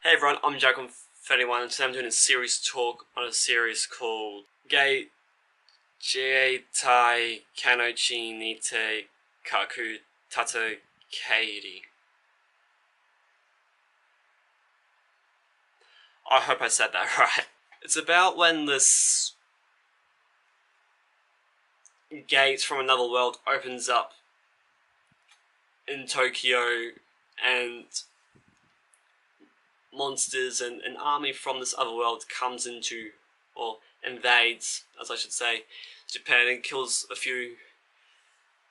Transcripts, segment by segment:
Hey everyone, I'm Jack31 and today I'm doing a series talk on a series called Jieitai Kanochi nite Kaku Tatakaeri. I hope I said that right. It's about when this gate from another world opens up in Tokyo and monsters and an army from this other world comes into, or invades, as I should say, Japan and kills a few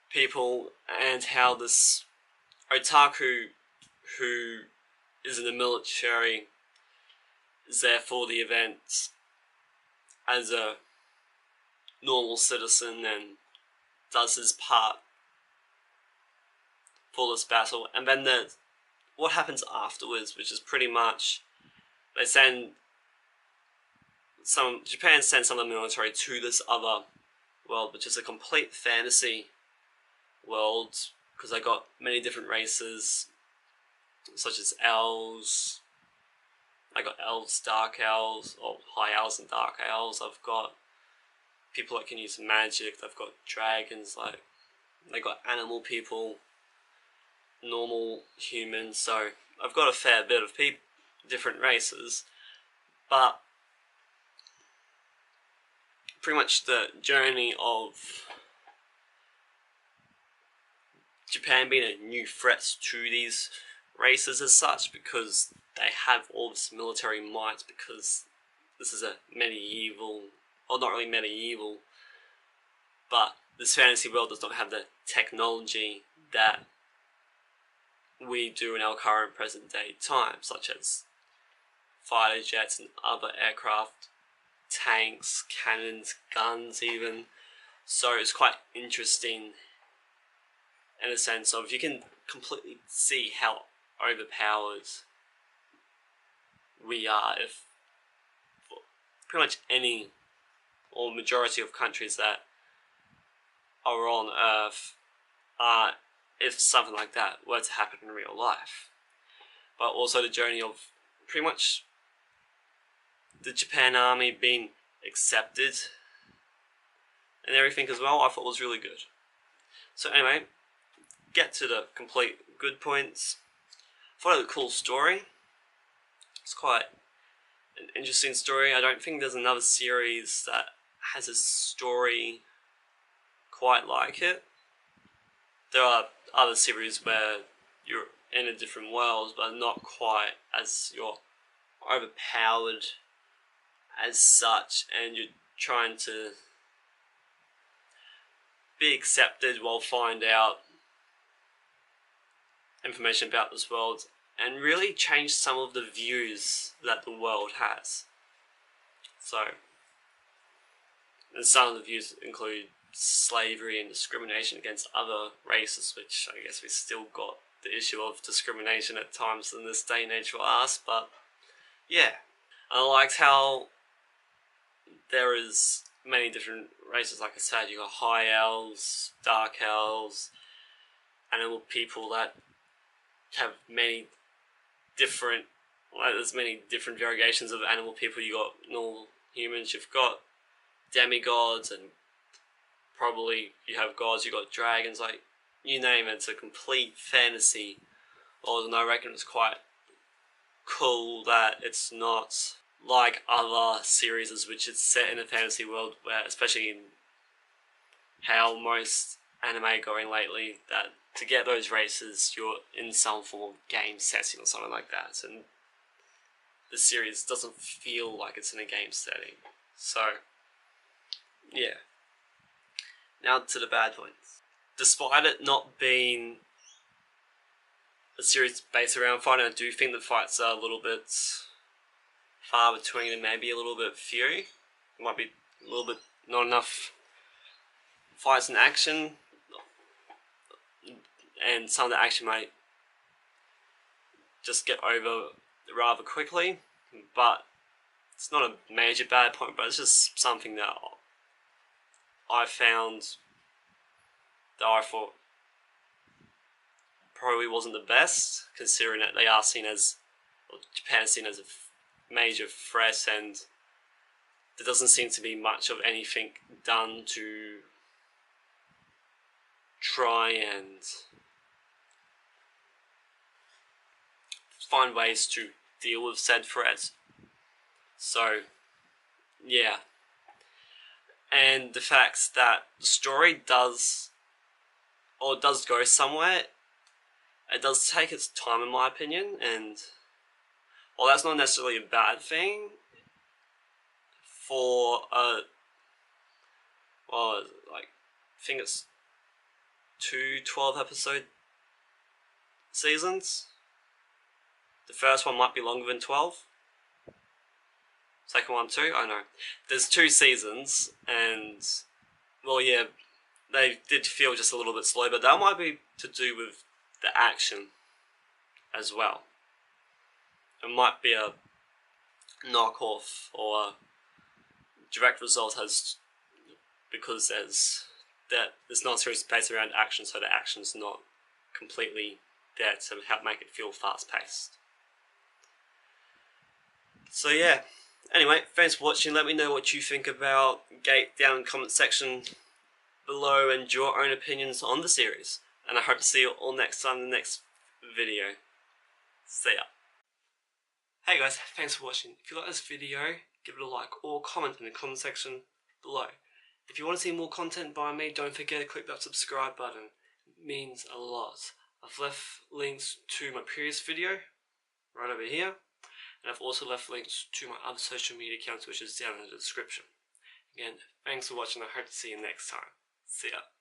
people, and how this otaku who is in the military is there for the event as a normal citizen and does his part for this battle. And then what happens afterwards, which is pretty much Japan sends some of the military to this other world, which is a complete fantasy world, because they got many different races, such as elves. I got elves, dark elves, or high elves and dark elves. I've got people that can use magic. They've got dragons. They got animal people, normal humans. So I've got a fair bit of different races, but pretty much the journey of Japan being a new threat to these races as such, because they have all this military might, because this is a medieval, or not really medieval, but this fantasy world does not have the technology that we do in our current present day time, such as fighter jets and other aircraft, tanks, cannons, guns even. So it's quite interesting in a sense of you can completely see how overpowered we are if pretty much any or majority of countries that are on Earth are, if something like that were to happen in real life. But also the journey of pretty much the Japan army being accepted and everything as well, I thought was really good. So anyway, get to the complete good points. I thought it was a cool story. It's quite an interesting story. I don't think there's another series that has a story quite like it. There are other series where you're in a different world, but not quite as you're overpowered as such, and you're trying to be accepted while find out information about this world and really change some of the views that the world has. So, and some of the views include slavery and discrimination against other races, which I guess we still got the issue of discrimination at times in this day and age for us, but yeah. I liked how there is many different races. Like I said, you got high elves, dark elves, animal people that have many different, there's many different variations of animal people. You got normal humans, you've got demigods, and probably you have gods, you got dragons, like you name it. It's a complete fantasy world, and I reckon it's quite cool that it's not like other series which is set in a fantasy world, where especially in how most anime are going lately, that to get those races you're in some form of game setting or something like that, and the series doesn't feel like it's in a game setting. So yeah. Now to the bad points. Despite it not being a series based around fighting, I do think the fights are a little bit far between and maybe a little bit few. It might be a little bit not enough fights and action, and some of the action might just get over rather quickly, but it's not a major bad point, but it's just something that I found that I thought probably wasn't the best, considering that they are seen as Japan's seen as a major threat, and there doesn't seem to be much of anything done to try and find ways to deal with said threat. So, yeah. And the fact that the story does go somewhere, it does take its time in my opinion, and while that's not necessarily a bad thing for I think it's 2 12-episode seasons. The first one might be longer than 12. Second one too? I know. There's 2 seasons, and well, yeah, they did feel just a little bit slow, but that might be to do with the action as well. It might be a knockoff or a direct result as because there's not series based around action, so the action's not completely there to help make it feel fast paced. So yeah. Anyway, thanks for watching. Let me know what you think about Gate down in the comment section below and your own opinions on the series. And I hope to see you all next time in the next video. See ya. Hey guys, thanks for watching. If you like this video, give it a like or comment in the comment section below. If you want to see more content by me, don't forget to click that subscribe button. It means a lot. I've left links to my previous video right over here. And I've also left links to my other social media accounts, which is down in the description. Again, thanks for watching. I hope to see you next time. See ya.